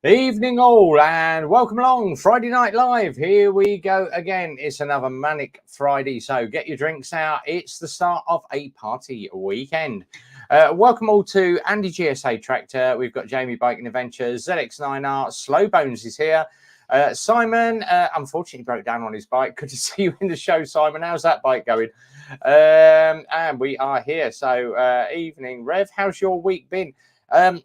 Evening all and welcome along Friday Night Live. Here we go again. It's another manic Friday, so get your drinks out. It's the start of a party weekend. Welcome all to Andy GSA Tractor. We've got Jamie Biking Adventures, ZX9R, Slow Bones is here. Simon unfortunately broke down on his bike. Good to see you in the show, Simon. How's that bike going? And we are here. So evening, Rev. How's your week been?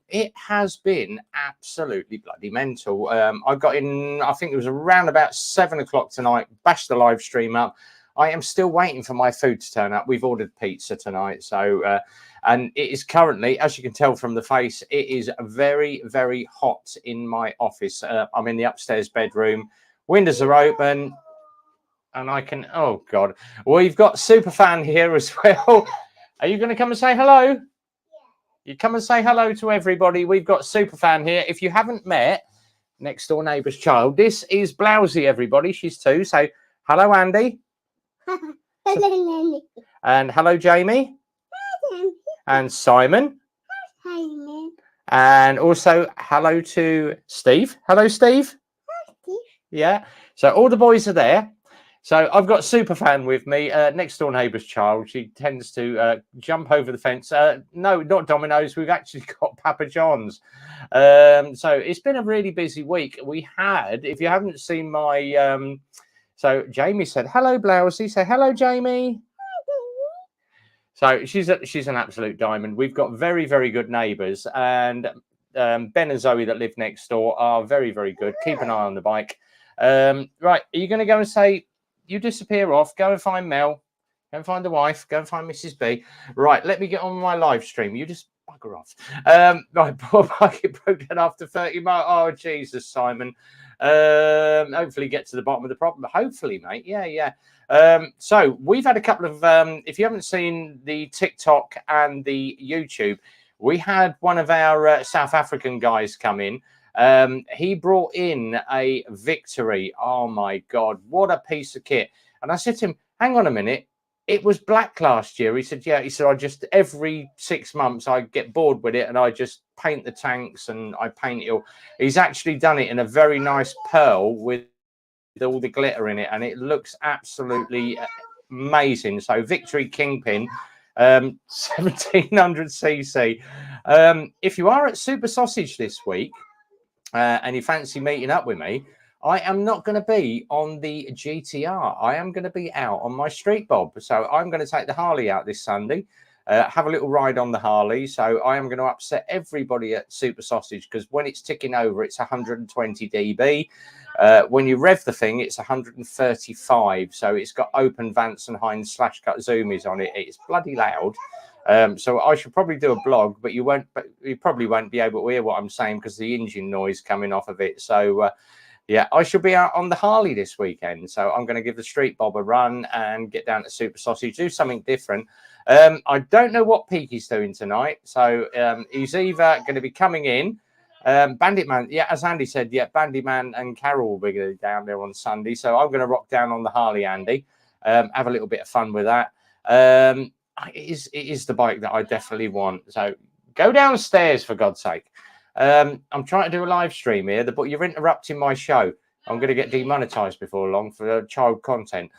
It has been absolutely bloody mental. I got in, I think it was around about 7 o'clock tonight, bashed the live stream up. I am still waiting for my food to turn up. We've ordered pizza tonight. So, and it is currently, as you can tell from the face, it is very, very hot in my office. I'm in the upstairs bedroom. Windows are open. And I can, oh God. We've got Superfan here as well. Are you going to come and say hello? You come and say hello to everybody. We've got Superfan here. If you haven't met next door neighbour's child, this is Blousy, everybody. She's 2. So hello, Andy. Hello, And hello, Jamie. And Simon. Simon. And also hello to Steve. Hello, Steve. Yeah. So all the boys are there. So I've got Superfan with me, next door neighbour's child. She tends to jump over the fence. No, not Domino's. We've actually got Papa John's. So it's been a really busy week. We had, if you haven't seen my, so Jamie said, hello, Blousy. Say hello, Jamie. So she's an absolute diamond. We've got very, very good neighbours. And Ben and Zoe that live next door are very, very good. Keep an eye on the bike. Right, are you going to go and say, you disappear off, go and find Mel, go and find the wife, go and find Mrs. B. Right, let me get on my live stream. You just bugger off. Right, poor bucket broke down after 30 miles. Oh, Jesus, Simon. Hopefully get to the bottom of the problem. Hopefully, mate. Yeah. So we've had a couple of, if you haven't seen the TikTok and the YouTube, we had one of our South African guys come in. He brought in a Victory. Oh my God, what a piece of kit. And I said to him, hang on a minute. It was black last year. He said, yeah. He said, I just, every 6 months, I get bored with it and I just paint the tanks and I paint it all. He's actually done it in a very nice pearl with all the glitter in it. And it looks absolutely amazing. So Victory Kingpin, 1700cc. If you are at Super Sausage this week, and you fancy meeting up with me, I am not going to be on the GTR. I am going to be out on my street bob. So I'm going to take the Harley out this Sunday, have a little ride on the Harley. So I am going to upset everybody at Super Sausage because when it's ticking over, it's 120 dB. When you rev the thing, it's 135. So it's got open Vance and Hines slash cut zoomies on it. It's bloody loud. So I should probably do a blog, but you probably won't be able to hear what I'm saying because the engine noise coming off of it. So yeah, I should be out on the Harley this weekend. So I'm going to give the street bob a run and get down to Super Sausage, do something different. I don't know what Peaky's doing tonight. So he's either going to be coming in. Bandit Man, yeah, as Andy said, yeah, Bandit Man and Carol will be down there on Sunday. So I'm going to rock down on the Harley, Andy, have a little bit of fun with that. It is the bike that I definitely want. So go downstairs for God's sake. I'm trying to do a live stream here, but you're interrupting my show. I'm going to get demonetized before long for child content.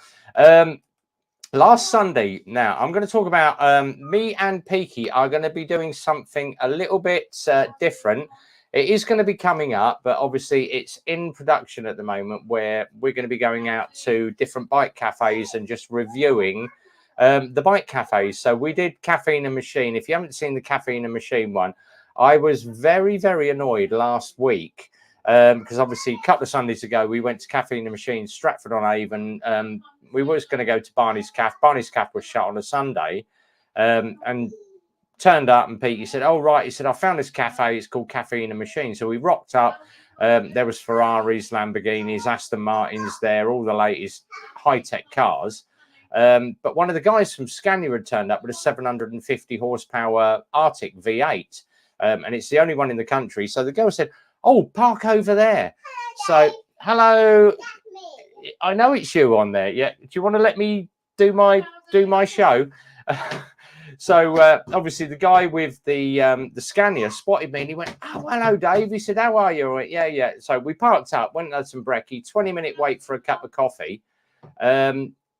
Last Sunday, now I'm going to talk about me and Peaky are going to be doing something a little bit different. It is going to be coming up, but obviously it's in production at the moment where we're going to be going out to different bike cafes and just reviewing the bike cafes. So we did Caffeine and Machine. If you haven't seen the Caffeine and Machine one, I was very, very annoyed last week because obviously a couple of Sundays ago we went to Caffeine and Machine, Stratford on Avon. We was going to go to Barney's Cafe. Barney's Cafe was shut on a Sunday, and turned up and Pete, he said, oh right, he said, I found this cafe, it's called Caffeine and Machine. So we rocked up. There was Ferraris, Lamborghinis, Aston Martins there, all the latest high-tech cars. But one of the guys from Scania had turned up with a 750 horsepower Arctic V8. And it's the only one in the country. So the girl said, oh, park over there. So, hello. I know it's you on there. Yeah. Do you want to let me do my show? So obviously the guy with the Scania spotted me and he went, "Oh, hello, Dave." He said, "How are you?" I went, "Yeah, yeah." So we parked up, went and had some brekkie, 20-minute wait for a cup of coffee.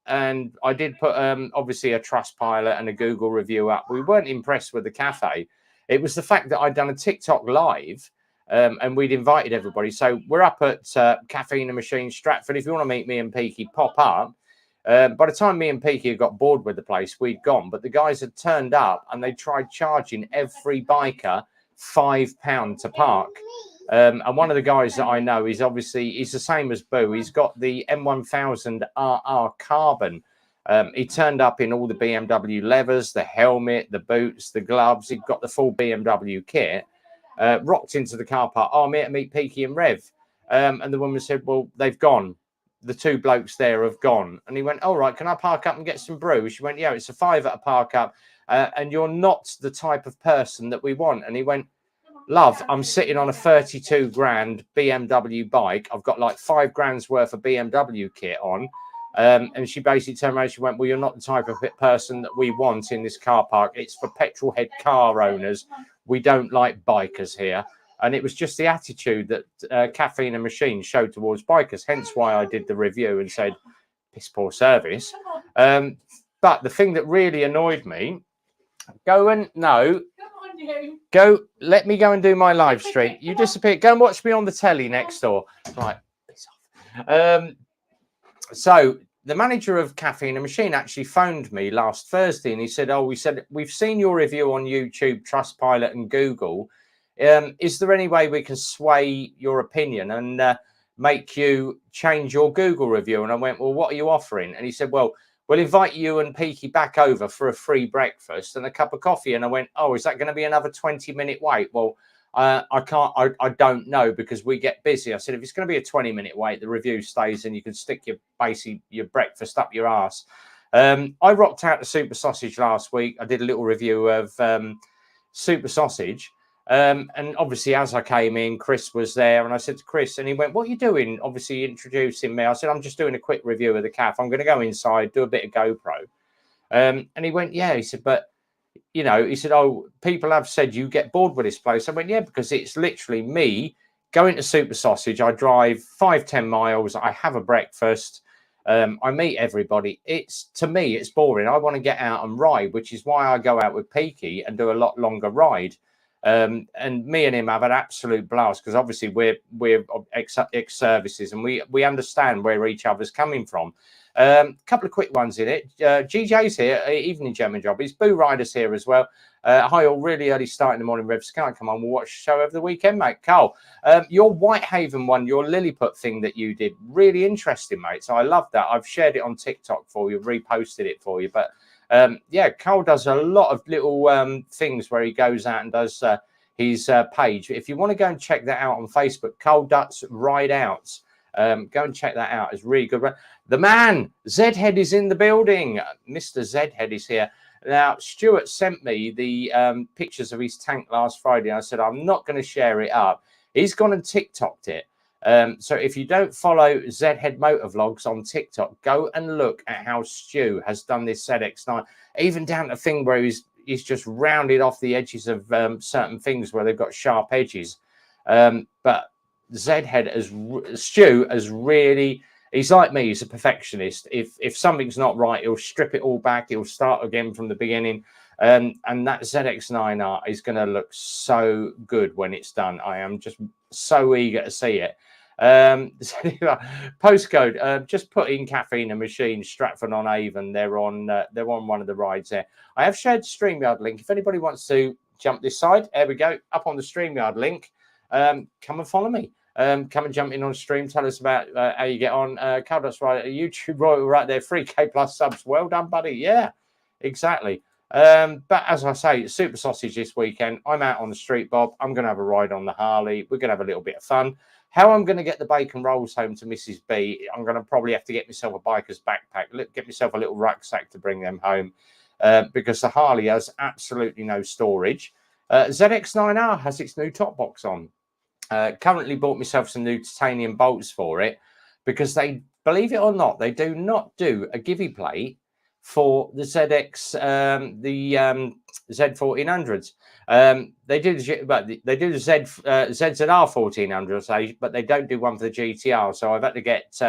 And I did put obviously a Trustpilot and a Google review up. We weren't impressed with the cafe. It was the fact that I'd done a TikTok live and we'd invited everybody. So we're up at Cafe in the Machine, Stratford. If you want to meet me and Peaky, pop up. By the time me and Peaky had got bored with the place, we'd gone. But the guys had turned up and they tried charging every biker £5 to park. And one of the guys that I know is obviously, he's the same as Boo. He's got the M1000 RR Carbon. He turned up in all the BMW leathers, the helmet, the boots, the gloves. He'd got the full BMW kit. Rocked into the car park. "Oh, I'm here to meet Peaky and Rev." And the woman said, "Well, they've gone. The two blokes there have gone." And he went, "All right, can I park up and get some brew?" She went, "Yeah, it's a £5 at a park up. And you're not the type of person that we want." And he went, "Love, I'm sitting on a 32 grand BMW bike. I've got like 5 grand's worth of BMW kit on." And she basically turned around. She went, "Well, you're not the type of person that we want in this car park. It's for petrol head car owners. We don't like bikers here." And it was just the attitude that Caffeine and Machine showed towards bikers. Hence why I did the review and said, piss poor service. But the thing that really annoyed me, let me go and do my live stream. You disappear. Go and watch me on the telly next door. Right, piss off. So the manager of Caffeine and Machine actually phoned me last Thursday and he said, "Oh, we've seen your review on YouTube, Trustpilot and Google. Is there any way we can sway your opinion and make you change your Google review?" And I went, "Well, what are you offering?" And he said, "Well, we'll invite you and Peaky back over for a free breakfast and a cup of coffee." And I went, "Oh, is that going to be another 20-minute wait?" "Well, I don't know because we get busy." I said, "If it's going to be a 20-minute wait, the review stays and you can stick your breakfast up your ass." I rocked out to Super Sausage last week. I did a little review of Super Sausage. And obviously, as I came in, Chris was there, and I said to Chris, and he went, "What are you doing?" Obviously, introducing me. I said, "I'm just doing a quick review of the cafe. I'm going to go inside, do a bit of GoPro." And he went, "Yeah." He said, "But you know," he said, "Oh, people have said you get bored with this place." I went, "Yeah, because it's literally me going to Super Sausage. I drive 5-10 miles. I have a breakfast. I meet everybody. To me, it's boring. I want to get out and ride, which is why I go out with Peaky and do a lot longer ride." And me and him have an absolute blast because obviously we're ex-services and we understand where each other's coming from. Couple of quick ones in it. GJ's here, evening German job. His Boo Rider's here as well. Hi, all, really early start in the morning. Revs, can't come on. We'll watch the show over the weekend, mate. Carl, your Whitehaven one, your Lilliput thing that you did, really interesting, mate. So I love that. I've shared it on TikTok for you, reposted it for you. But yeah, Carl does a lot of little things where he goes out and does his page. If you want to go and check that out on Facebook, Carl Dutt's Ride Outs. Go and check that out. It's really good. The man, Zedhead, is in the building. Mr. Zedhead is here. Now, Stuart sent me the pictures of his tank last Friday. I said, I'm not going to share it up. He's gone and TikToked it. So if you don't follow Zedhead Motovlogs on TikTok, go and look at how Stu has done this ZX9, even down to the thing where he's just rounded off the edges of certain things where they've got sharp edges. But Zedhead Stu has really, he's like me, he's a perfectionist. If something's not right, he'll strip it all back, he'll start again from the beginning. And that ZX9R is going to look so good when it's done. I am just so eager to see it. Postcode, just put in Caffeine and Machine, Stratford on Avon. They're on one of the rides there. I have shared the StreamYard link. If anybody wants to jump this side, there we go, up on the StreamYard link. Come and follow me. Come and jump in on stream. Tell us about how you get on. Caldus right, YouTube royal right there, 3K plus subs. Well done, buddy. Yeah, exactly. But as I say, Super Sausage this weekend. I'm out on the street, Bob. I'm going to have a ride on the Harley. We're going to have a little bit of fun. How I'm going to get the bacon rolls home to Mrs. B, I'm going to probably have to get myself a biker's backpack, get myself a little rucksack to bring them home because the Harley has absolutely no storage. ZX9R has its new top box on. Currently bought myself some new titanium bolts for it because they, believe it or not, they do not do a givey plate for the ZX, Z1400s. They do the ZZR 1400, but they don't do one for the GTR. So I've had to get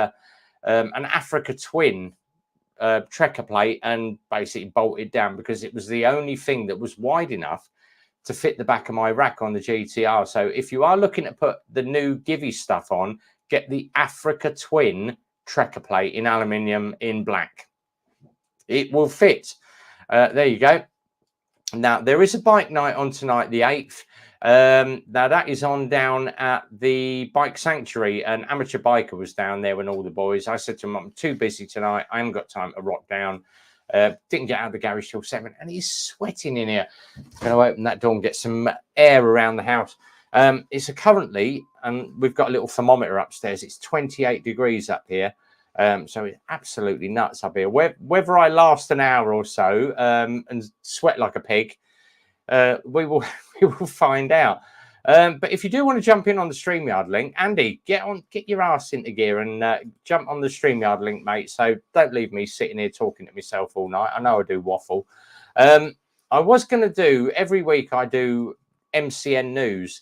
an Africa Twin trekker plate and basically bolt it down because it was the only thing that was wide enough to fit the back of my rack on the GTR. So if you are looking to put the new Givy stuff on, get the Africa Twin trekker plate in aluminium in black. It will fit. There you go. Now, there is a bike night on tonight, the 8th. Now, that is on down at the Bike Sanctuary. An amateur biker was down there with all the boys. I said to him, I'm too busy tonight. I haven't got time to rock down. Didn't get out of the garage till 7, and he's sweating in here. Going to open that door and get some air around the house. It's currently, and we've got a little thermometer upstairs. It's 28 degrees up here. So it's absolutely nuts up here. Whether I last an hour or so and sweat like a pig, we will find out. But if you do want to jump in on the StreamYard link, Andy, get your ass into gear and jump on the StreamYard link, mate. So don't leave me sitting here talking to myself all night. I know I do waffle. I was going to do every week. I do MCN news.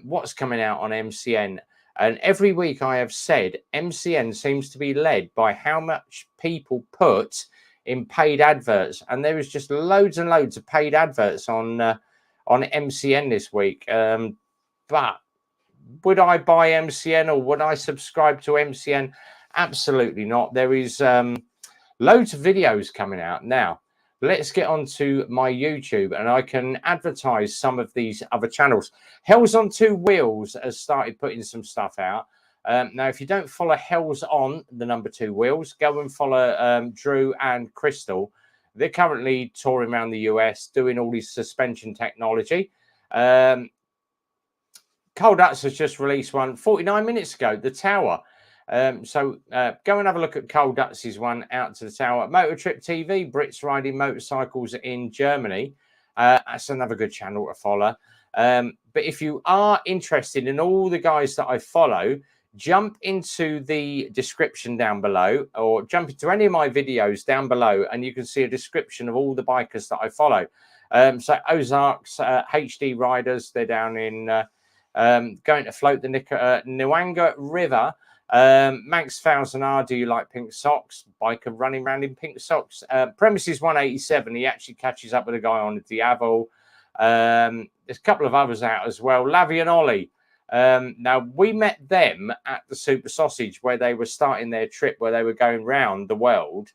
What's coming out on MCN? And every week I have said MCN seems to be led by how much people put in paid adverts, and there is just loads and loads of paid adverts on MCN this week. But would I buy MCN or would I subscribe to MCN? Absolutely not. There is loads of videos coming out now. Let's get on to my YouTube and I can advertise some of these other channels. Hells on Two Wheels has started putting some stuff out. Now, if you don't follow Hells on the number 2 Wheels, go and follow Drew and Crystal. They're currently touring around the US doing all this suspension technology. Cole Dutz has just released one 49 minutes ago, The Tower. So go and have a look at Cole Dutz's one, Out to the Tower. Motor Trip TV, Brits riding motorcycles in Germany. That's another good channel to follow. But if you are interested in all the guys that I follow, jump into the description down below or jump into any of my videos down below and you can see a description of all the bikers that I follow. So Ozarks, HD Riders, they're down in going to float the Nwanga River. Manx 1000R, do you like pink socks? Biker running around in pink socks. Premises 187, he actually catches up with a guy on the Diavo. There's a couple of others out as well. Lavi and Ollie. Now, we met them at the Super Sausage where they were starting their trip where they were going round the world.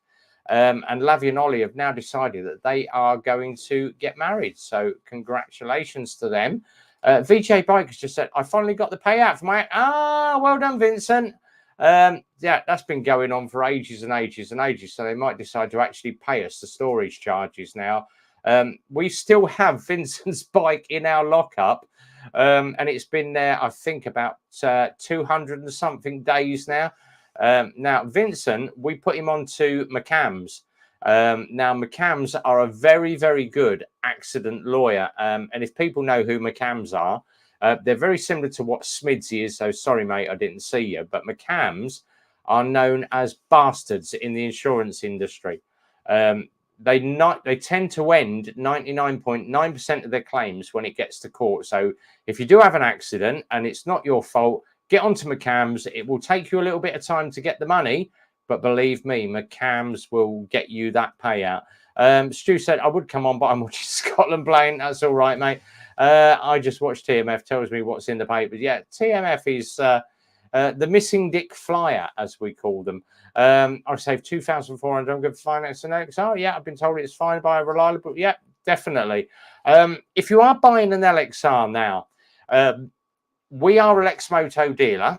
And Lavi and Ollie have now decided that they are going to get married. So congratulations to them. VJ Bike has just said, I finally got the payout for my... well done, Vincent. Yeah, that's been going on for ages and ages and ages. So they might decide to actually pay us the storage charges now. We still have Vincent's bike in our lockup. And it's been there, I think, about 200 and something days now. Now, Vincent, we put him onto McCams. Now, McCams are a very, very good accident lawyer. And if people know who McCams are, they're very similar to what Smidsy is. So sorry, mate, I didn't see you. But McCams are known as bastards in the insurance industry. They tend to end 99.9% of their claims when it gets to court. So if you do have an accident and it's not your fault, get onto McCams. It will take you a little bit of time to get the money, but believe me, McCams will get you that payout. Stu said, I would come on, but I'm watching Scotland playing. That's all right, mate. I just watched TMF, tells me what's in the papers. Yeah, TMF is the missing dick flyer, as we call them. I saved 2,400 on good finance and LXR. Yeah, I've been told it's fine by a reliable. Yeah, definitely. If you are buying an LXR now, we are a Lexmoto dealer.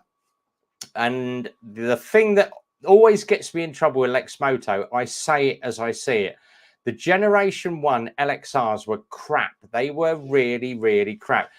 And the thing that always gets me in trouble with Lexmoto, I say it as I see it. The Generation 1 LXRs were crap. They were really, really crap.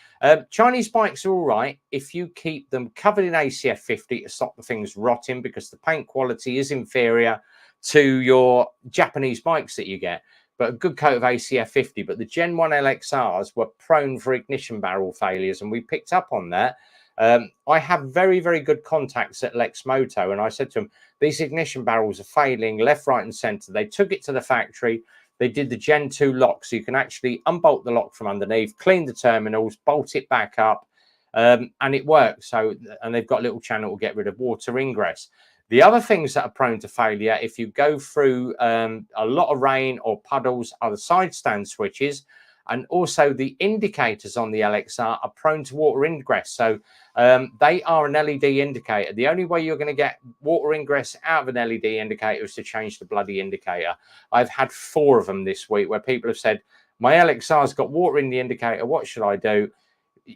Chinese bikes are all right if you keep them covered in ACF 50 to stop the things rotting, because the paint quality is inferior to your Japanese bikes that you get. But a good coat of ACF 50. But the Gen 1 LXRs were prone for ignition barrel failures, and we picked up on that. I have very, very good contacts at Lexmoto, and I said to them, these ignition barrels are failing left, right, and center. They took it to the factory. They did the Gen 2 lock, so you can actually unbolt the lock from underneath, clean the terminals, bolt it back up, and it works. So, and they've got a little channel to get rid of water ingress. The other things that are prone to failure, if you go through a lot of rain or puddles, are the side stand switches, and also the indicators on the LXR are prone to water ingress. So they are an LED indicator. The only way you're going to get water ingress out of an LED indicator is to change the bloody indicator. I've had 4 of them this week where people have said, my LXR's got water in the indicator. What should I do?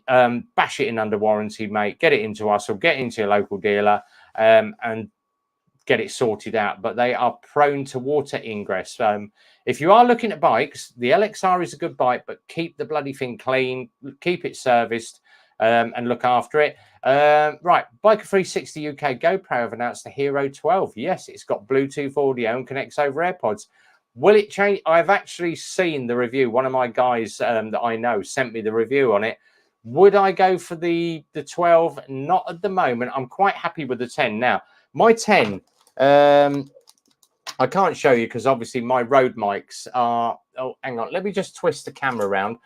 Bash it in under warranty, mate. Get it into us or get into your local dealer and get it sorted out. But they are prone to water ingress. If you are looking at bikes, the LXR is a good bike, but keep the bloody thing clean, keep it serviced, and look after it. Right, Biker 360 UK GoPro have announced the Hero 12. Yes, it's got Bluetooth audio and connects over AirPods. Will it change? I've actually seen the review. One of my guys that I know sent me the review on it. Would I go for the 12? Not at the moment. I'm quite happy with the 10. Now, my 10... I can't show you because obviously my road mics are, oh, hang on, let me just twist the camera around.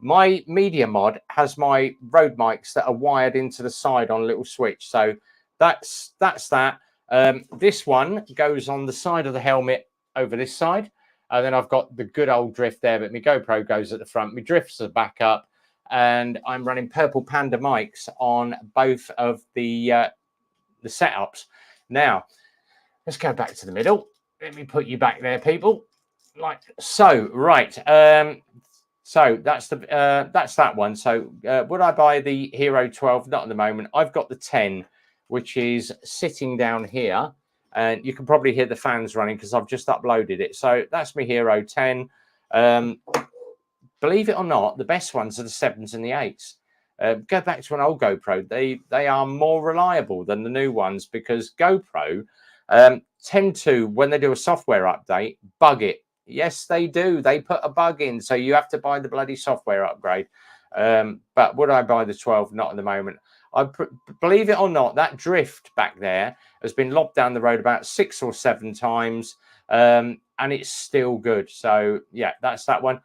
My media mod has my road mics that are wired into the side on a little switch. So that's that. This one goes on the side of the helmet over this side. And then I've got the good old drift there, but my GoPro goes at the front. My drift's the back up. And I'm running Purple Panda mics on both of the setups. Now, let's go back to the middle. Let me put you back there, people. Like so. Right. So that's that one. So would I buy the Hero 12? Not at the moment. I've got the 10, which is sitting down here, and you can probably hear the fans running because I've just uploaded it. So that's my Hero 10. Believe it or not, the best ones are the 7s and the 8s. Go back to an old GoPro. They are more reliable than the new ones because GoPro tend to, when they do a software update, bug it. Yes, they do. They put a bug in, so you have to buy the bloody software upgrade. But would I buy the 12? Not at the moment. Believe it or not, that drift back there has been lobbed down the road about 6 or 7 times, and it's still good. So, yeah, that's that one.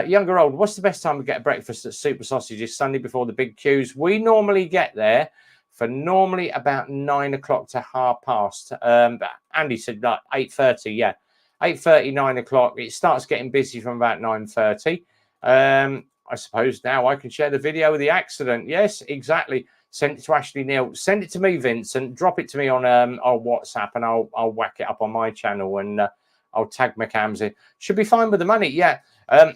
Younger old, what's the best time to get a breakfast at Super Sausages? Sunday before the big queues. We normally get there for normally about 9 o'clock to past. But Andy said like 8:30. Yeah, 8:30, 9 o'clock. It starts getting busy from about 9:30. I suppose now I can share the video of the accident. Yes, exactly. Send it to Ashley Neal. Send it to me, Vincent. Drop it to me on our WhatsApp, and I'll whack it up on my channel, and I'll tag my cams in. Should be fine with the money. Yeah.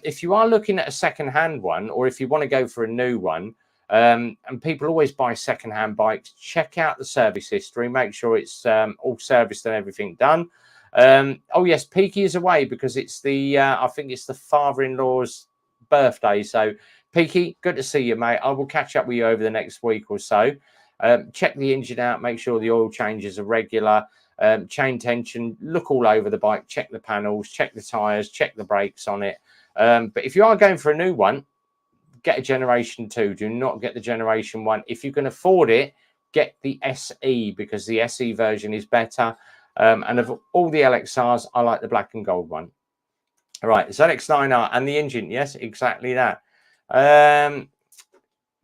If you are looking at a second-hand one, or if you want to go for a new one. And people always buy second-hand bikes. Check out the service history. Make sure it's all serviced and everything done. Oh yes, Peaky is away because it's the I think it's the father-in-law's birthday. So Peaky, good to see you, mate. I will catch up with you over the next week or so. Check the engine out. Make sure the oil changes are regular. Chain tension. Look all over the bike. Check the panels. Check the tires. Check the brakes on it. But if you are going for a new one, get a Generation 2. Do not get the Generation 1. If you can afford it, get the SE because the SE version is better. And of all the LXRs, I like the black and gold one. All right, ZX9R and the engine. Yes, exactly that.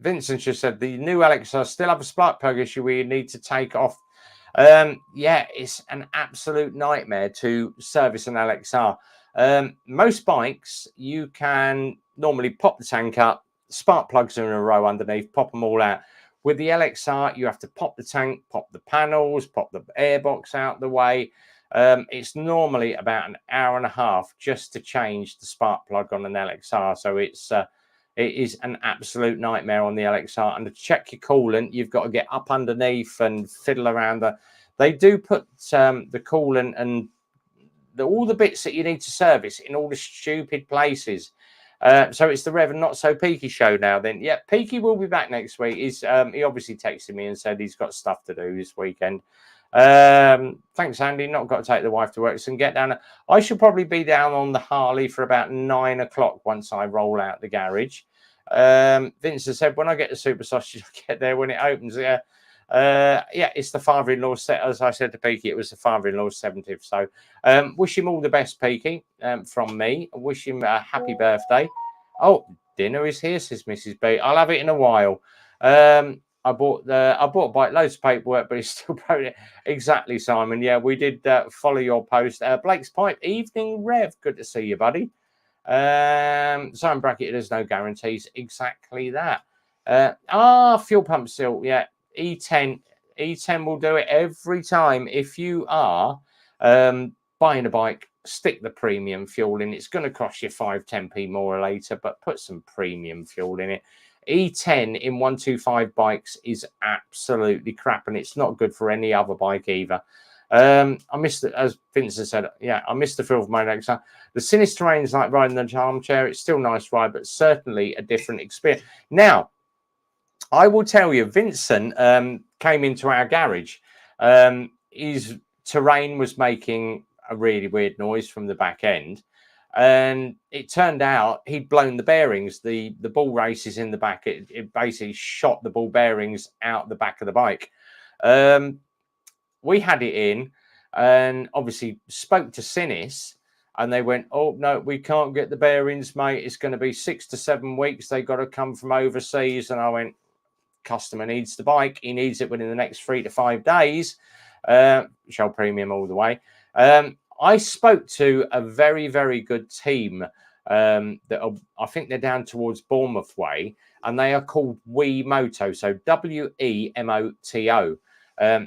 Vincent just said the new LXR still have a spark plug issue where you need to take off. Yeah, it's an absolute nightmare to service an LXR. Most bikes, you can normally pop the tank up, spark plugs are in a row underneath, pop them all out. With the LXR, you have to pop the tank, pop the panels, pop the airbox out the way. It's normally about an hour and a half just to change the spark plug on an LXR. So it is an absolute nightmare on the LXR. And to check your coolant, you've got to get up underneath and fiddle around. They do put the coolant and all the bits that you need to service in all the stupid places. So it's the Reverend Not So Peaky show now then. Yeah, Peaky will be back next week. He obviously texted me and said he's got stuff to do this weekend. Thanks, Andy. Not got to take the wife to work. So get down. I should probably be down on the Harley for about 9 o'clock once I roll out the garage. Vince has said, when I get the Super Sausage, I'll get there when it opens. Yeah. Yeah, it's the father-in-law set. As I said to Peaky, it was the father-in-law's 70th. So wish him all the best, Peaky, from me. Wish him a happy birthday. Oh, dinner is here, says Mrs. B. I'll have it in a while. I bought bike loads of paperwork, but it's still exactly, Simon. Yeah, we did follow your post. Blake's Pipe, evening Rev. Good to see you, buddy. Simon Brackett, there's no guarantees. Exactly that. Fuel pump silt. Yeah, E10 will do it every time. If you are buying a bike, stick the premium fuel in. It's going to cost you 5-10p more later, but put some premium fuel in it. E10 in 125 bikes is absolutely crap, and it's not good for any other bike either. I missed it, as Vincent said. Yeah, I missed the feel of my next time. The Sinister Terrain's like riding the armchair. It's still a nice ride, but certainly a different experience. Now, I will tell you, Vincent came into our garage. His Terrain was making a really weird noise from the back end, and it turned out he'd blown the bearings. The ball races in the back, it basically shot the ball bearings out the back of the bike. We had it in and obviously spoke to Sinis, and they went, oh, no, we can't get the bearings, mate. It's going to be 6 to 7 weeks. They got to come from overseas. And I went, customer needs the bike. He needs it within the next 3 to 5 days. Shell Premium all the way. I spoke to a very, very good team I think they're down towards Bournemouth way, and they are called WeMoto. So WeMoto.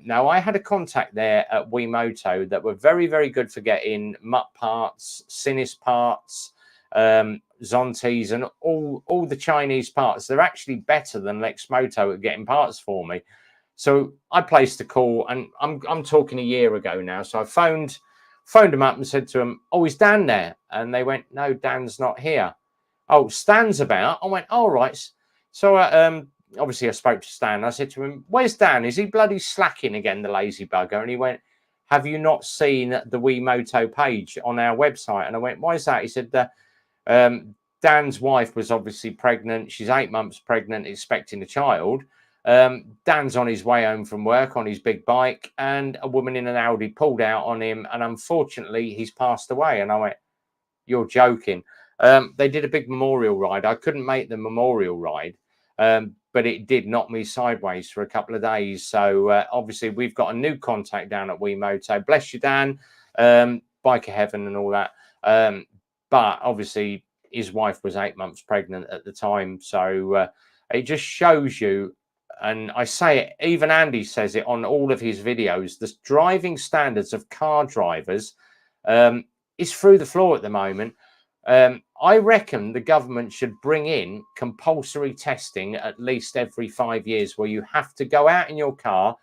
Now, I had a contact there at WeMoto that were very, very good for getting Mutt parts, Sinis parts, Zontes, and all the Chinese parts. They're actually better than Lexmoto at getting parts for me. So I placed a call, and I'm talking a year ago now. So I phoned them up and said to them, oh, is Dan there? And they went, no, Dan's not here. Oh, Stan's about. I went, all right. So obviously I spoke to Stan. I said to him, where's Dan? Is he bloody slacking again, the lazy bugger? And he went, have you not seen the WeMoto page on our website? And I went, why is that? He said, Dan's wife was obviously pregnant. She's 8 months pregnant, expecting a child. Dan's on his way home from work on his big bike, and a woman in an Audi pulled out on him, and unfortunately he's passed away. And I went, you're joking. They did a big memorial ride. I couldn't make the memorial ride, but it did knock me sideways for a couple of days. So obviously we've got a new contact down at WeMoto. Bless you, Dan. Bike of heaven and all that. But obviously his wife was 8 months pregnant at the time. So it just shows you, and I say it, even Andy says it on all of his videos, the driving standards of car drivers is through the floor at the moment. I reckon the government should bring in compulsory testing at least every 5 years, where you have to go out in your car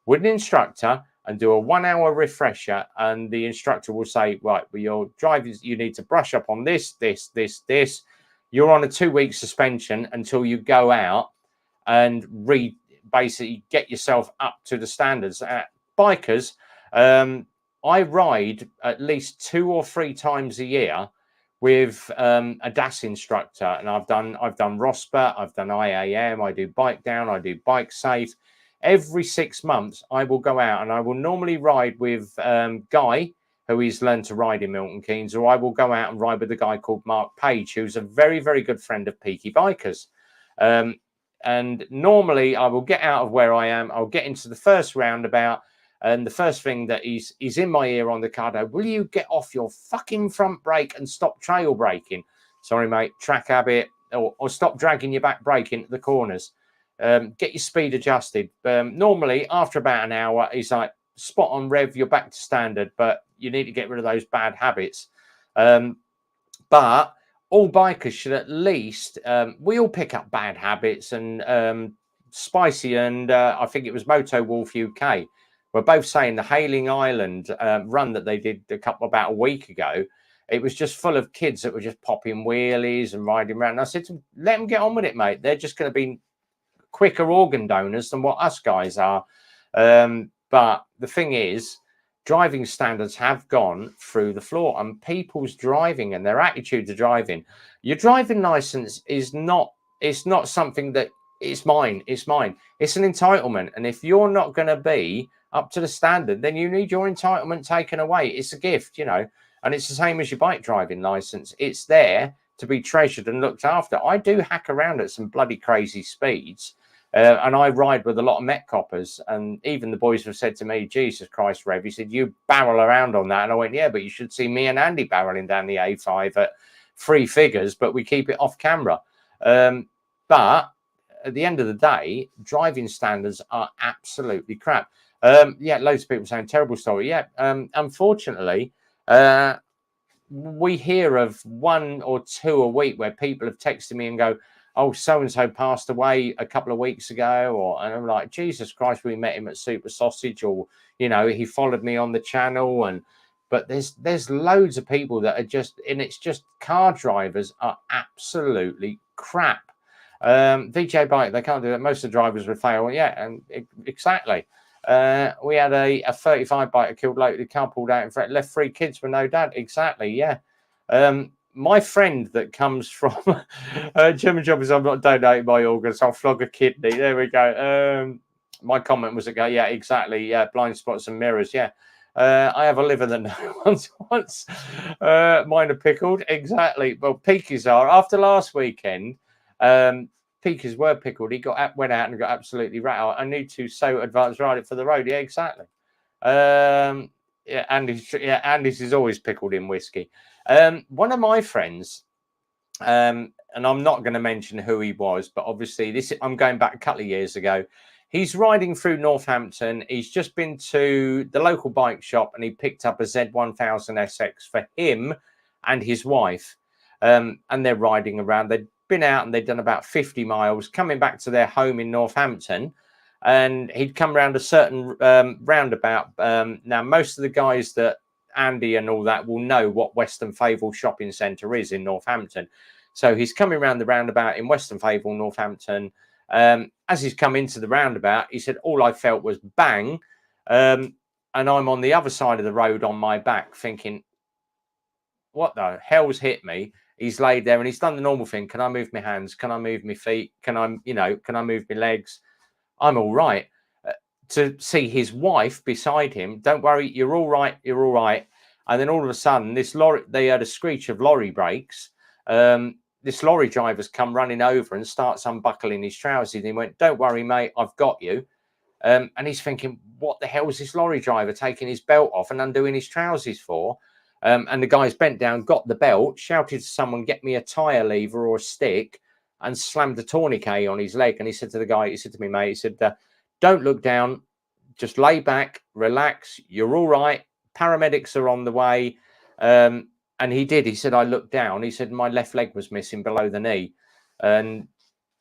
with an instructor and do a 1 hour refresher. And the instructor will say, right, well, your drivers, you need to brush up on this. You're on a 2-week suspension until you go out and basically get yourself up to the standards. Bikers, I ride at least 2 or 3 times a year with a DAS instructor, and I've done ROSPA, I've done IAM, I do Bike Down, I do Bike Safe. Every 6 months, I will go out, and I will normally ride with Guy, who he's learned to ride in Milton Keynes, or I will go out and ride with a guy called Mark Page, who's a very, very good friend of Peaky Bikers. And normally I will get out of where I am, I'll get into the first roundabout, and the first thing that he's in my ear on the cardo, will you get off your fucking front brake and stop trail braking? Sorry, mate, track habit, or stop dragging your back brake into the corners. Get your speed adjusted. Normally, after about an hour, he's like, spot on, Rev, you're back to standard, but you need to get rid of those bad habits. But all bikers should at least, we all pick up bad habits, and Spicy and I think it was Moto Wolf UK were both saying the Hailing Island run that they did about a week ago, it was just full of kids that were just popping wheelies and riding around. And I said to them, let them get on with it, mate. They're just going to be quicker organ donors than what us guys are. But the thing is, driving standards have gone through the floor, and people's driving and their attitude to driving. Your driving license is not, it's not something that it's mine. It's mine. It's an entitlement. And if you're not going to be up to the standard, then you need your entitlement taken away. It's a gift, you know, and it's the same as your bike driving license. It's there to be treasured and looked after. I do hack around at some bloody crazy speeds. And I ride with a lot of Met coppers, and even the boys have said to me, Jesus Christ, Rev, he said, you barrel around on that. And I went, yeah, but you should see me and Andy barreling down the A5 at 3 figures, but we keep it off camera. But at the end of the day, driving standards are absolutely crap. Yeah, loads of people saying terrible story. Yeah, unfortunately, we hear of 1 or 2 a week where people have texted me and go, oh, so-and-so passed away a couple of weeks ago, and I'm like, Jesus Christ, we met him at Super Sausage, or, you know, he followed me on the channel. But there's loads of people that are just, and it's just car drivers are absolutely crap. VJ bike, they can't do that. Most of the drivers would fail. Yeah, and exactly. We had a 35 bike killed locally. The car pulled out in front, left 3 kids with no dad. Exactly, yeah. My friend that comes from German Jobbers, I'm not donating my organs, I'll flog a kidney. There we go. My comment was, yeah, exactly. Yeah, blind spots and mirrors. Yeah. I have a liver that no one's wants. Mine are pickled. Exactly. Well, Peakies are. After last weekend, Peakies were pickled. He went out and got absolutely rattled. I need to so advanced ride it for the road. Yeah, exactly. Yeah, Andy's is always pickled in whiskey. One of my friends, and I'm not going to mention who he was, but obviously I'm going back a couple of years ago. He's riding through Northampton. He's just been to the local bike shop and he picked up a Z1000SX for him and his wife. And they're riding around. They'd been out and they'd done about 50 miles, coming back to their home in Northampton. And he'd come around a certain roundabout. Now, most of the guys that Andy and all that will know what Western Fayval Shopping Centre is in Northampton. So he's coming around the roundabout in Western Fayval, Northampton. As he's come into the roundabout, he said, all I felt was bang. And I'm on the other side of the road on my back thinking, what the hell's hit me? He's laid there and he's done the normal thing. Can I move my hands? Can I move my feet? Can I move my legs? I'm all right. To see his wife beside him, don't worry, you're all right, you're all right. And then all of a sudden, this lorry, they heard a screech of lorry brakes. This lorry driver's come running over and starts unbuckling his trousers. And he went, don't worry, mate, I've got you. And he's thinking, what the hell is this lorry driver taking his belt off and undoing his trousers for? And the guy's bent down, got the belt, shouted to someone, get me a tyre lever or a stick, and slammed a tourniquet on his leg. And he said to the guy, he said to me, mate, he said, don't look down, just lay back, relax, you're all right. Paramedics are on the way. And he did. He said, I looked down. He said, my left leg was missing below the knee. And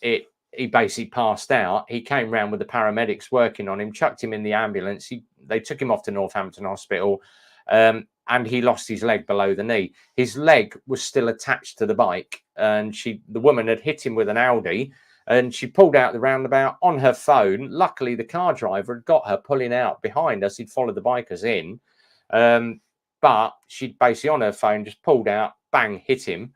he basically passed out. He came round with the paramedics working on him, chucked him in the ambulance. They took him off to Northampton Hospital. And he lost his leg below the knee. His leg was still attached to the bike. And the woman had hit him with an Audi. And she pulled out the roundabout on her phone. Luckily, the car driver had got her pulling out behind us. He'd followed the bikers in. But she'd basically on her phone just pulled out, bang, hit him.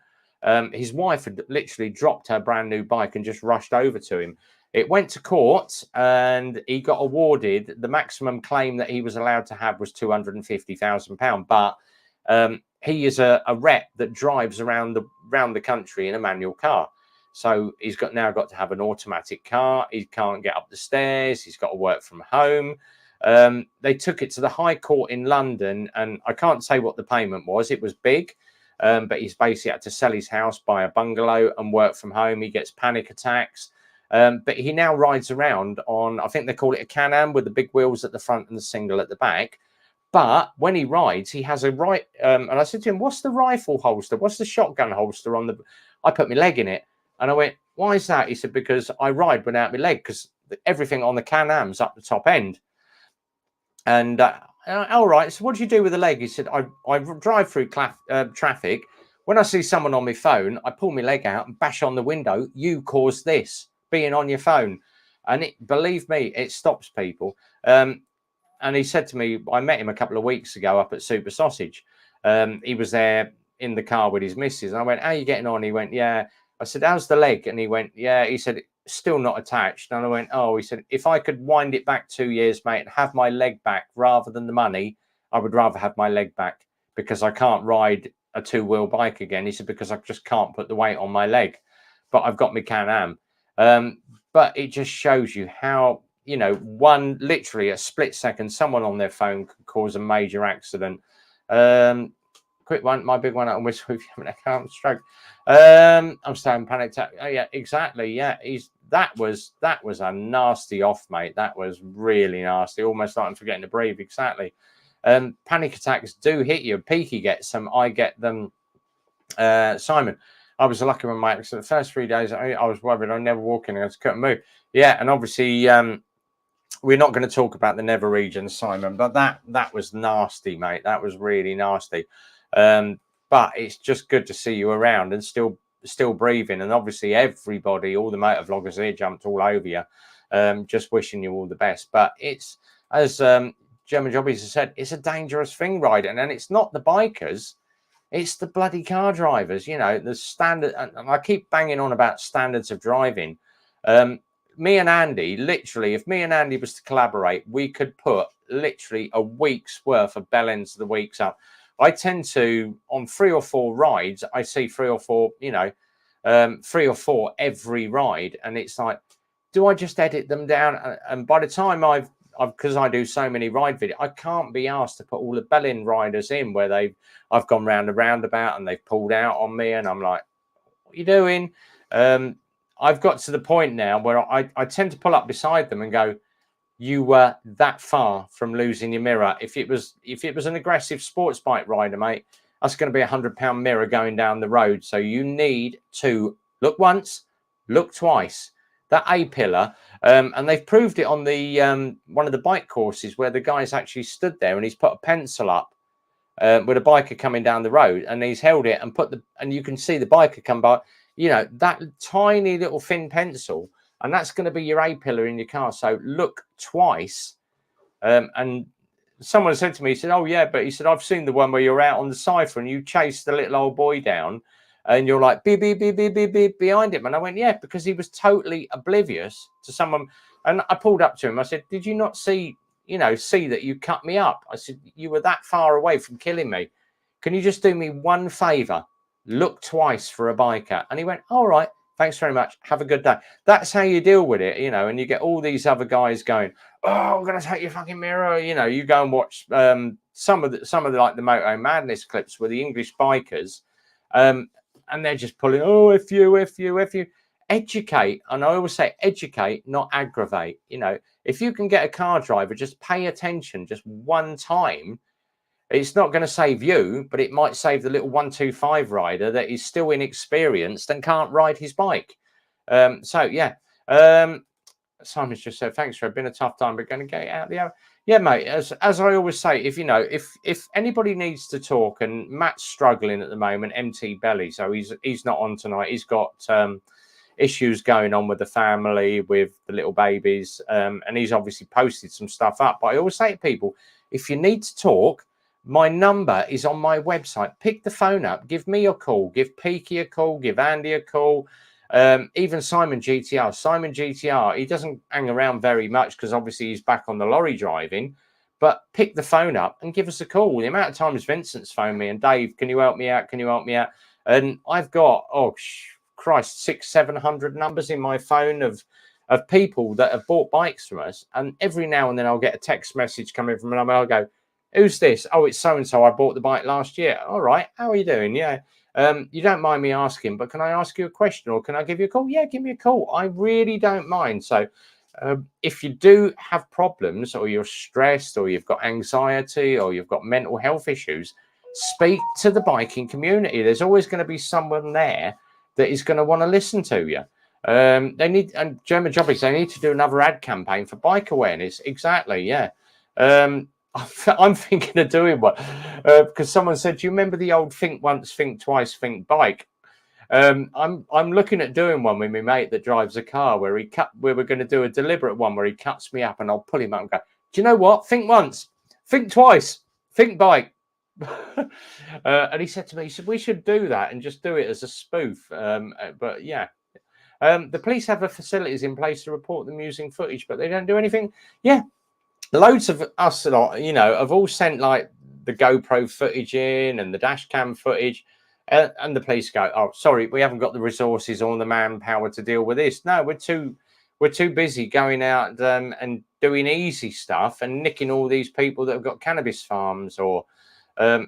His wife had literally dropped her brand new bike and just rushed over to him. It went to court and he got awarded. The maximum claim that he was allowed to have was £250,000. But he is a rep that drives around the country in a manual car. So he's now got to have an automatic car. He can't get up the stairs. He's got to work from home. They took it to the High Court in London, and I can't say what the payment was. It was big, but he's basically had to sell his house, buy a bungalow, and work from home. He gets panic attacks. But he now rides around on, I think they call it a Can-Am with the big wheels at the front and the single at the back. But when he rides, he has and I said to him, what's the rifle holster? What's the shotgun holster on the, I put my leg in it. And I went, why is that? He said, because I ride without my leg, because everything on the Can-Am's up the top end. And all right, so what do you do with the leg? He said, I drive through traffic. When I see someone on my phone, I pull my leg out and bash on the window. You caused this, being on your phone. And believe me, it stops people. And he said to me, I met him a couple of weeks ago up at Super Sausage. He was there in the car with his missus. And I went, how are you getting on? He went, yeah. I said, how's the leg? And he went, yeah. He said, still not attached. And I went, oh, he said, if I could wind it back 2 years, mate, and have my leg back rather than the money, I would rather have my leg back, because I can't ride a 2-wheel bike again. He said, because I just can't put the weight on my leg, but I've got my Can-Am. But it just shows you how, you know, literally a split second, someone on their phone could cause a major accident. Quick one, my big one. I'm with you having a calm stroke. I'm starting panic attack. Oh, yeah, exactly. Yeah, that was a nasty off, mate. That was really nasty. Almost like I'm forgetting to breathe. Exactly. Panic attacks do hit you. Peaky gets them. I get them. Simon, I was lucky with my accident. The first 3 days, I was worried I never walking. I just couldn't move. Yeah, and obviously, we're not going to talk about the nether region, Simon, but that was nasty, mate. That was really nasty. But it's just good to see you around and still breathing. And obviously, everybody, all the motor vloggers here, jumped all over you, just wishing you all the best. But it's, as German Jobbies has said, it's a dangerous thing, riding, and it's not the bikers. It's the bloody car drivers, you know, the standard. And I keep banging on about standards of driving. Me and Andy, literally, if me and Andy was to collaborate, we could put literally a week's worth of bell ends of the weeks up. I tend to, on 3 or 4 rides, I see 3 or 4, you know, 3 or 4 every ride. And it's like, do I just edit them down? And by the time because I do so many ride videos, I can't be asked to put all the bell end riders in where I've gone round a roundabout and they've pulled out on me. And I'm like, what are you doing? I've got to the point now where I tend to pull up beside them and go, you were that far from losing your mirror. If it was an aggressive sports bike rider, mate, that's going to be £100 mirror going down the road. So you need to look once, look twice. That A-pillar, and they've proved it on the one of the bike courses where the guy's actually stood there and he's put a pencil up with a biker coming down the road, and he's held it and you can see the biker come by. You know, that tiny little thin pencil, and that's going to be your A-pillar in your car. So look twice. And someone said to me, he said, oh, yeah, but he said, I've seen the one where you're out on the cypher and you chase the little old boy down and you're like, beep, beep, beep, beep, beep, beep, behind him. And I went, yeah, because he was totally oblivious to someone. And I pulled up to him. I said, did you not see that you cut me up? I said, you were that far away from killing me. Can you just do me one favor? Look twice for a biker. And he went, all right, thanks very much. Have a good day. That's how you deal with it, you know. And you get all these other guys going, oh, I'm going to take your fucking mirror. You know, you go and watch some of the like the Moto Madness clips with the English bikers. And they're just pulling, oh, if you. Educate. And I always say educate, not aggravate. You know, if you can get a car driver, just pay attention just one time. It's not going to save you, but it might save the little 125 rider that is still inexperienced and can't ride his bike. So, yeah. Simon's just said, thanks, Fred. Been a tough time, but going to get it out the other. Yeah, mate. As I always say, if anybody needs to talk, and Matt's struggling at the moment, empty belly, so he's not on tonight. He's got issues going on with the family, with the little babies, and he's obviously posted some stuff up. But I always say to people, if you need to talk, my number is on my website. Pick the phone up. Give me a call. Give Peaky a call. Give Andy a call. Even Simon GTR. He doesn't hang around very much because obviously he's back on the lorry driving. But pick the phone up and give us a call. The amount of times Vincent's phoned me and Dave, can you help me out? Can you help me out? And I've got, Christ, 600-700 numbers in my phone of people that have bought bikes from us. And every now and then I'll get a text message coming from a number. I'll go, who's this? Oh, it's so-and-so. I bought the bike last year. All right. How are you doing? Yeah. You don't mind me asking, but can I ask you a question or can I give you a call? Yeah, give me a call. I really don't mind. So if you do have problems or you're stressed or you've got anxiety or you've got mental health issues, speak to the biking community. There's always going to be someone there that is going to want to listen to you. They need, and German Jobbies, they need to do another ad campaign for bike awareness. Exactly. Yeah. I'm thinking of doing one because someone said, do you remember the old think once, think twice, think bike? I'm looking at doing one with my mate that drives a car where we're going to do a deliberate one where he cuts me up and I'll pull him up and go, do you know what? Think once, think twice, think bike. And he said to me, he said, we should do that and just do it as a spoof. But yeah, The police have the facilities in place to report them using footage, but they don't do anything. Yeah, loads of us, you know, have all sent like the GoPro footage in and the dash cam footage, and the police go, "Oh, sorry, we haven't got the resources or the manpower to deal with this." No, we're too busy going out and doing easy stuff and nicking all these people that have got cannabis farms. Or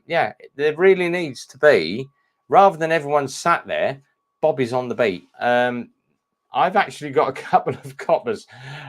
yeah, there really needs to be, rather than everyone sat there, Bobby's on the beat. I've actually got a couple of coppers.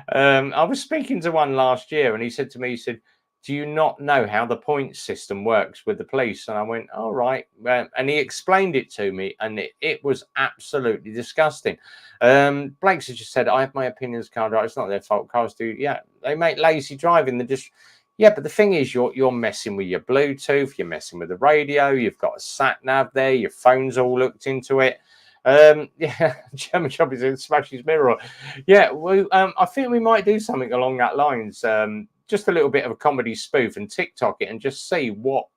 I was speaking to one last year, and he said to me, he said, "Do you not know how the point system works with the police?" And I went, "All right." And he explained it to me, and it was absolutely disgusting. Blake's has just said, "I have my opinions, car driver. It's not their fault. Cars do. Yeah, they make lazy driving. They just, yeah, but the thing is, you're messing with your Bluetooth, you're messing with the radio, you've got a sat nav there, your phone's all looked into it." Yeah, German shop is in smash his mirror. Yeah, I think we might do something along that lines. Just a little bit of a comedy spoof and TikTok it and just see what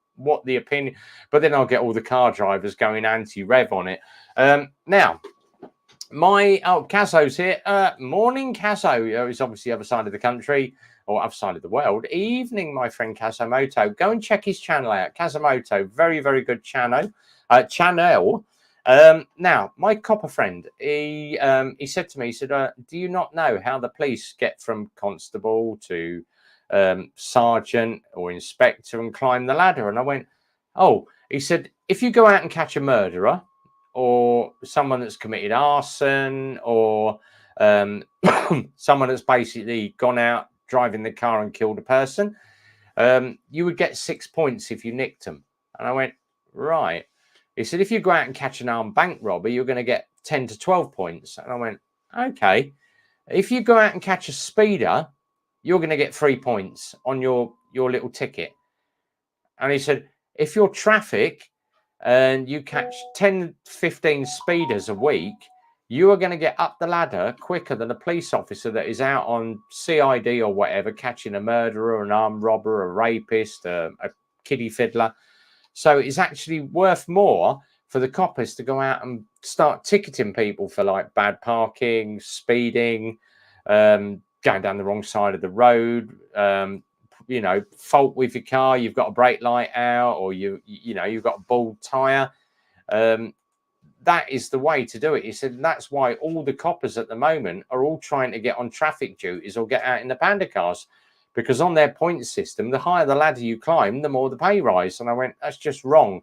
the opinion. But then I'll get all the car drivers going anti-rev on it. Now, Caso's here. Morning, Caso. He's obviously the other side of the country or other side of the world. Evening, my friend Casamoto. Go and check his channel out. Casamoto, very, very good channel. Now, my copper friend, he said to me, he said, "Do you not know how the police get from constable to sergeant or inspector and climb the ladder?" And I went, "Oh," he said, "if you go out and catch a murderer or someone that's committed arson or someone that's basically gone out driving the car and killed a person, you would get 6 points if you nicked them." And I went, "Right." He said, "If you go out and catch an armed bank robber, you're going to get 10 to 12 points. And I went, "Okay." If you go out and catch a speeder, you're going to get 3 points on your little ticket. And he said, "If you're traffic and you catch 10, 15 speeders a week, you are going to get up the ladder quicker than a police officer that is out on CID or whatever, catching a murderer, an armed robber, a rapist, a kiddie fiddler." So it's actually worth more for the coppers to go out and start ticketing people for like bad parking, speeding, going down the wrong side of the road, you know, fault with your car, you've got a brake light out, or you've got a bald tire. That is the way to do it. He said that's why all the coppers at the moment are all trying to get on traffic duties or get out in the panda cars, because on their point system, the higher the ladder you climb, the more the pay rise. And I went, "That's just wrong."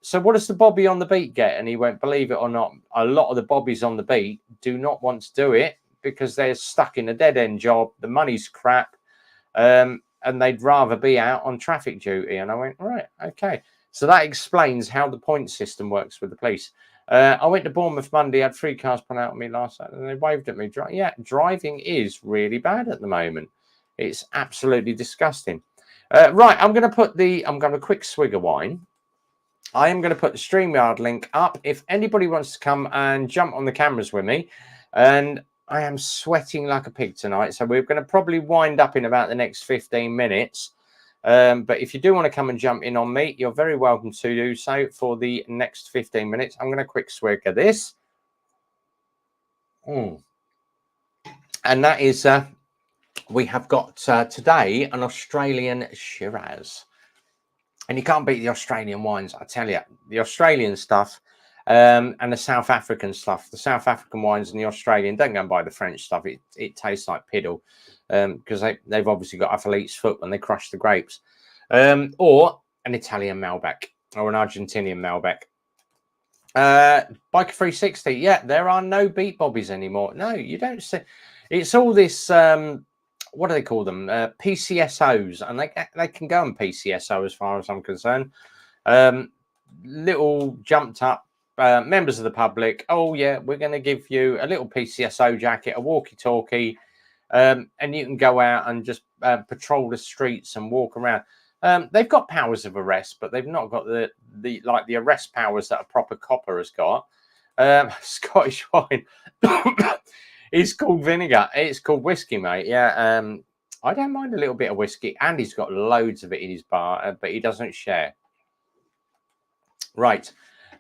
So what does the Bobby on the beat get? And he went, "Believe it or not, a lot of the Bobbies on the beat do not want to do it because they're stuck in a dead end job. The money's crap. And they'd rather be out on traffic duty." And I went, "Right, okay." So that explains how the point system works with the police. I went to Bournemouth Monday, had 3 cars put out on me last night, and they waved at me. Yeah, driving is really bad at the moment. It's absolutely disgusting. Right, I'm going to a quick swig of wine. I am going to put the StreamYard link up if anybody wants to come and jump on the cameras with me. And I am sweating like a pig tonight, so we're going to probably wind up in about the next 15 minutes. But if you do want to come and jump in on me, you're very welcome to do so for the next 15 minutes. I'm going to quick swig of this. And that is... we have got today an Australian Shiraz. And you can't beat the Australian wines, I tell you. The Australian stuff and the South African stuff. The South African wines and the Australian, don't go and buy the French stuff. It tastes like piddle because they've obviously got athlete's foot when they crush the grapes. Or an Italian Malbec or an Argentinian Malbec. Biker 360, yeah, there are no beat bobbies anymore. No, you don't see. It's all this, what do they call them? PCSOs, and they can go on PCSO as far as I'm concerned. Little jumped up members of the public. "Oh yeah, we're going to give you a little PCSO jacket, a walkie-talkie, and you can go out and just patrol the streets and walk around." They've got powers of arrest, but they've not got the arrest powers that a proper copper has got. Scottish wine. It's called vinegar. It's called whiskey, mate. Yeah. I don't mind a little bit of whiskey. Andy's got loads of it in his bar, but he doesn't share. Right.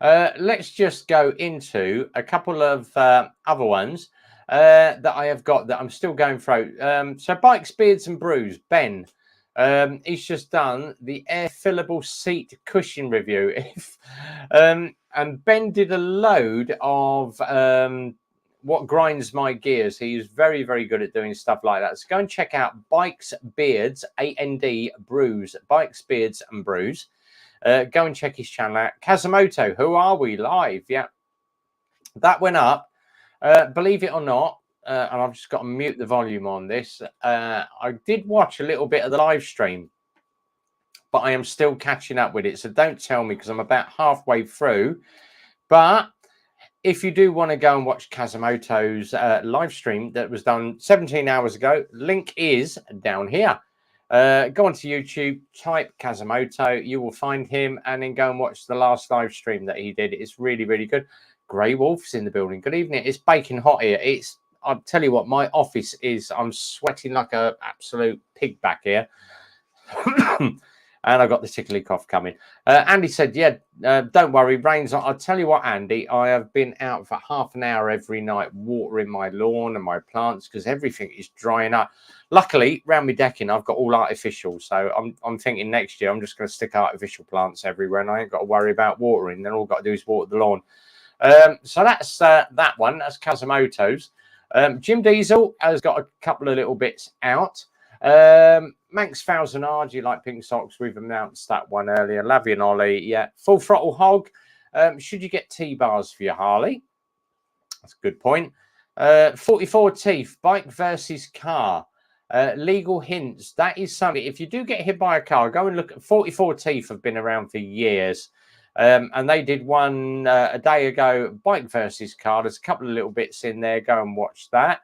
Let's just go into a couple of other ones that I have got that I'm still going through. So Bikes, Beards and Brews, Ben. He's just done the air fillable seat cushion review. And Ben did a load of what grinds my gears. He's very, very good at doing stuff like that. So go and check out Bikes, Beards, AND Brews, Bikes, Beards and Brews. Go and check his channel out. Kazumoto, Who Are We Live? Yeah, that went up. Believe it or not, and I've just got to mute the volume on this. I did watch a little bit of the live stream, but I am still catching up with it. So don't tell me because I'm about halfway through. But if you do want to go and watch Kazumoto's live stream that was done 17 hours ago, link is down here. Go onto YouTube, type Kazumoto, you will find him, and then go and watch the last live stream that he did. It's really, really good. Grey Wolf's in the building. Good evening. It's baking hot here. I'll tell you what, my office is, I'm sweating like an absolute pig back here. And I've got the tickly cough coming. Andy said, yeah, don't worry, rain's on. I'll tell you what, Andy, I have been out for half an hour every night watering my lawn and my plants because everything is drying up. Luckily, round my decking, I've got all artificial. So I'm thinking next year I'm just going to stick artificial plants everywhere and I ain't got to worry about watering. Then all I've got to do is water the lawn. So that's that one. That's Kazumoto's. Jim Diesel has got a couple of little bits out. Manx Fowls and R, do you like pink socks? We've announced that one earlier. Lavy and Ollie, yeah. Full Throttle Hog. Should you get T-bars for your Harley? That's a good point. 44 Teeth, bike versus car. Legal hints. That is something. If you do get hit by a car, go and look at 44 Teeth have been around for years. And they did one a day ago, bike versus car. There's a couple of little bits in there. Go and watch that.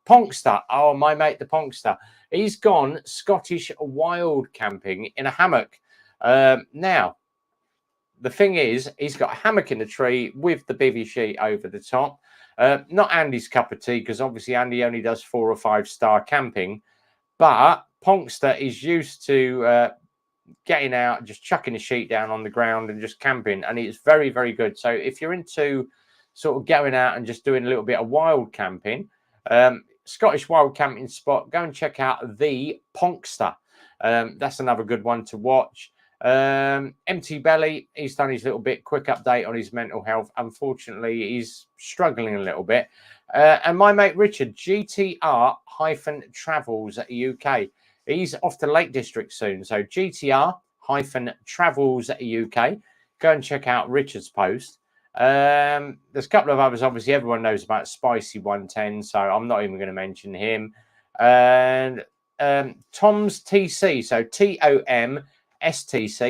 Ponkster. Oh, my mate, the Ponkster. He's gone Scottish wild camping in a hammock. Now, the thing is, he's got a hammock in the tree with the bivvy sheet over the top. Not Andy's cup of tea, because obviously Andy only does 4 or 5 star camping. But Ponkster is used to getting out, just chucking a sheet down on the ground and just camping. And it's very, very good. So if you're into sort of going out and just doing a little bit of wild camping, Scottish wild camping spot, go and check out the Ponkster. That's another good one to watch. Empty Belly, he's done his little bit quick update on his mental health. Unfortunately, he's struggling a little bit. And my mate Richard, GTR-Travels UK. He's off to Lake District soon. So GTR-Travels UK. Go and check out Richard's post. There's a couple of others. Obviously, everyone knows about Spicy 110, so I'm not even going to mention him. And Tom's TC, so TOMSTC,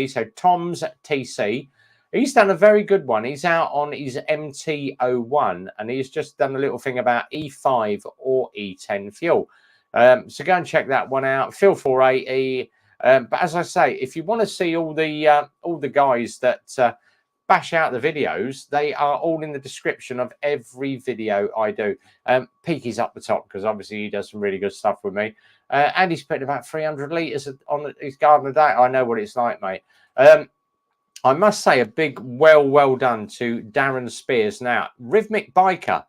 so Tom's TC. He's done a very good one. He's out on his MT01, and he's just done a little thing about E5 or E10 fuel. So go and check that one out. Phil 480. But as I say, if you want to see all the guys that bash out the videos, they are all in the description of every video I do. Peaky's up the top because obviously he does some really good stuff with me. And he's putting about 300 litres on his garden a day. I know what it's like, mate. I must say a big well done to Darren Spears. Now, Rhythmic Biker.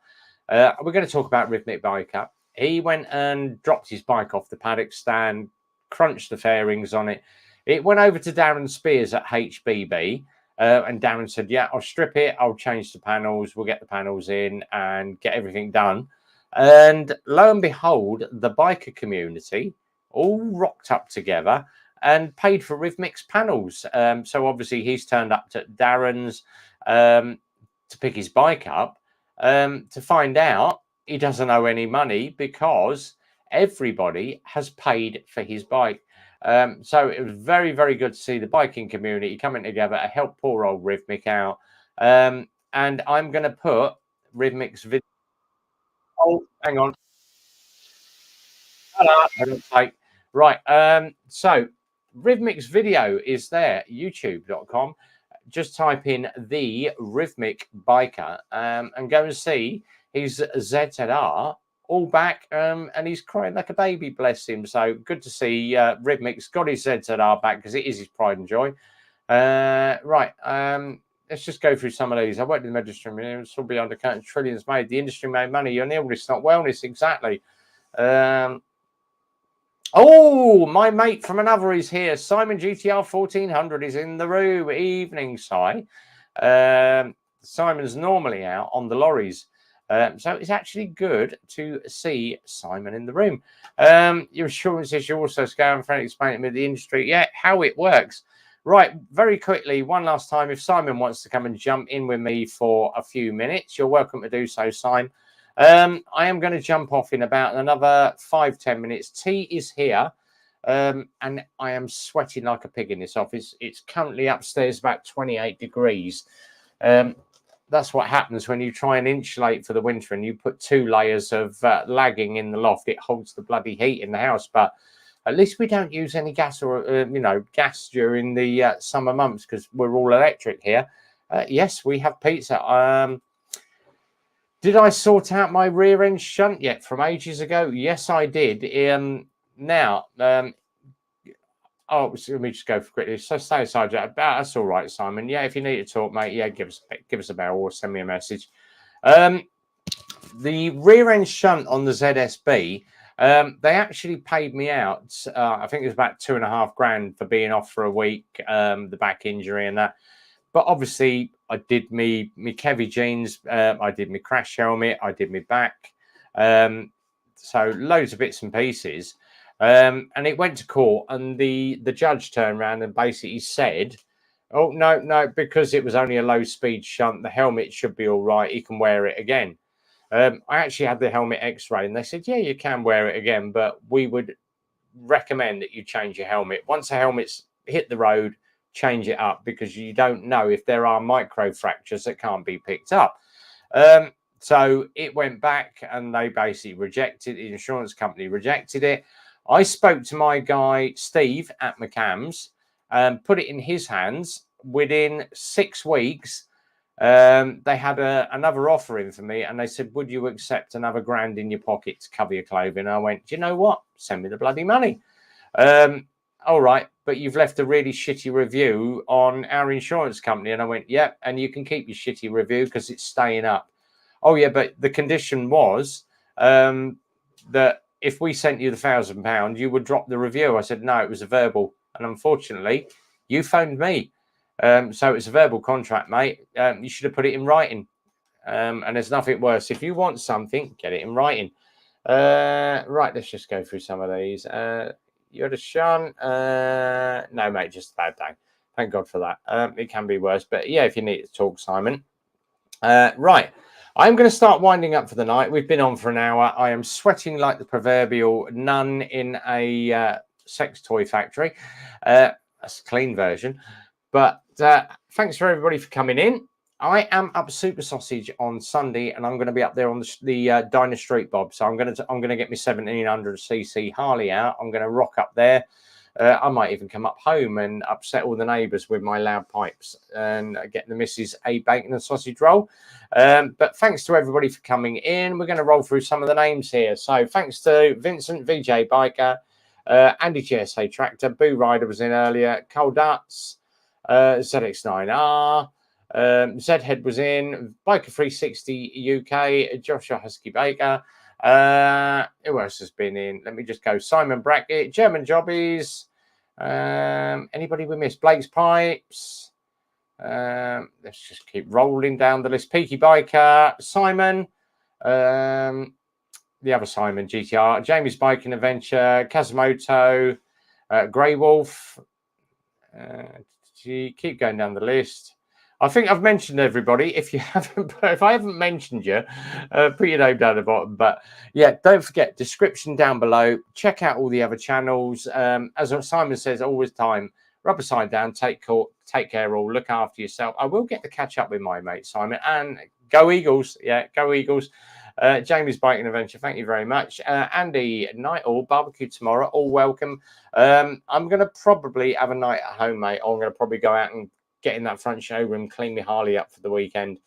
We're going to talk about Rhythmic Biker. He went and dropped his bike off the paddock stand, crunched the fairings on it. It went over to Darren Spears at HBB. And Darren said, yeah, I'll strip it. I'll change the panels. We'll get the panels in and get everything done. And lo and behold, the biker community all rocked up together and paid for Rhythmic's panels. So obviously he's turned up to Darren's to pick his bike up to find out he doesn't owe any money because everybody has paid for his bike. So it was very, very good to see the biking community coming together to help poor old Rhythmic out. And I'm going to put Rhythmic's video. Oh, hang on. Right. So Rhythmic's video is there, youtube.com. Just type in the Rhythmic Biker and go and see his ZZR all back, and he's crying like a baby, bless him. So good to see Rhythmic's got his ZZR back because it is his pride and joy. Right. let's just go through some of these. I worked in the medicine. It's all beyond the curtain. Trillions made. The industry made money. You're illness, not wellness. Exactly. Oh, my mate from another is here. Simon GTR 1400 is in the room. Evening, Si. Simon's normally out on the lorries. So it's actually good to see Simon in the room. Your insurance issue also scale and explain to me the industry. Yeah, how it works. Right, very quickly, one last time. If Simon wants to come and jump in with me for a few minutes, you're welcome to do so, Simon. I am going to jump off in about another 5-10 minutes. Tea is here, and I am sweating like a pig in this office. It's currently upstairs about 28 degrees. That's what happens when you try and insulate for the winter and you put 2 layers of lagging in the loft. It holds the bloody heat in the house, but at least we don't use any gas or gas during the summer months because we're all electric here. Yes, we have pizza. Did I sort out my rear end shunt yet from ages ago? Yes, I did. Now, let me just go for quickly. So stay aside. That's all right, Simon. Yeah, if you need to talk, mate, yeah, give us a bell or send me a message. The rear end shunt on the ZSB, they actually paid me out. I think it was about $2.5 grand for being off for a week, the back injury and that. But obviously, I did me Kevy jeans, I did my crash helmet, I did my back. So loads of bits and pieces. And it went to court, and the judge turned around and basically said, "Oh, no, because it was only a low speed shunt, the helmet should be all right. He can wear it again." I actually had the helmet x-ray, and they said, "Yeah, you can wear it again, but we would recommend that you change your helmet. Once the helmet's hit the road, change it up because you don't know if there are micro fractures that can't be picked up." So it went back and they basically rejected, the insurance company rejected it. I spoke to my guy, Steve, at McCann's, put it in his hands. Within 6 weeks, they had another offer in for me, and they said, "Would you accept another grand in your pocket to cover your clothing?" And I went, "Do you know what? Send me the bloody money." All right, but you've left a really shitty review on our insurance company. And I went, "Yeah, and you can keep your shitty review because it's staying up." "Oh, yeah, but the condition was that if we sent you the £1,000, you would drop the review." I said, "No, it was a verbal. And unfortunately, you phoned me. So it's a verbal contract, mate. You should have put it in writing. And there's nothing worse. If you want something, get it in writing." Right, let's just go through some of these. You had a shunt? No, mate, just a bad day. Thank God for that. It can be worse. But yeah, if you need to talk, Simon. Right. I'm going to start winding up for the night. We've been on for an hour. I am sweating like the proverbial nun in a sex toy factory. That's a clean version. But thanks for everybody for coming in. I am up Super Sausage on Sunday, and I'm going to be up there on the Diner Street Bob. So I'm going to get my 1700cc Harley out. I'm going to rock up there. I might even come up home and upset all the neighbours with my loud pipes and get the missus a bacon and sausage roll. But thanks to everybody for coming in. We're going to roll through some of the names here. So thanks to Vincent, VJ Biker, Andy GSA Tractor, Boo Rider was in earlier, Cole Dutz, ZX9R, Zhead was in, Biker 360 UK, Joshua Husky Baker. Who else has been in? Let me just go. Simon Brackett, German Jobbies. Anybody we missed? Blake's Pipes. Let's just keep rolling down the list. Peaky Biker, Simon, the other Simon GTR, Jamie's Biking Adventure, Kazumoto, Grey Wolf. Keep going down the list. I think I've mentioned everybody. If I haven't mentioned you, put your name down the bottom. But yeah, don't forget, description down below. Check out all the other channels. As Simon says all the time, rubber side down, take care all, look after yourself. I will get to catch up with my mate Simon, and go Eagles. Yeah, go Eagles. Jamie's Biking Adventure, thank you very much. Andy, night all, barbecue tomorrow, all welcome. I'm going to probably have a night at home, mate. I'm going to probably go out and get in that front showroom, clean my Harley up for the weekend.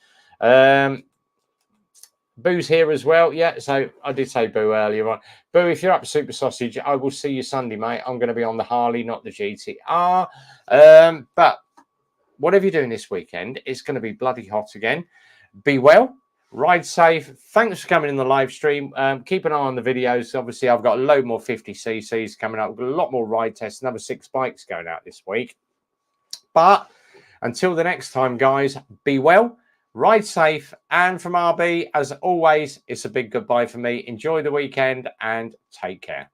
Boo's here as well. Yeah, so I did say Boo earlier on. Boo, if you're up Super Sausage, I will see you Sunday, mate. I'm going to be on the Harley, not the GTR. But whatever you're doing this weekend, it's going to be bloody hot again. Be well, ride safe. Thanks for coming in the live stream. Keep an eye on the videos. Obviously, I've got a load more 50cc's coming up. We've got a lot more ride tests, another 6 bikes going out this week. But until the next time, guys, be well, ride safe. And from RB, as always, it's a big goodbye for me. Enjoy the weekend and take care.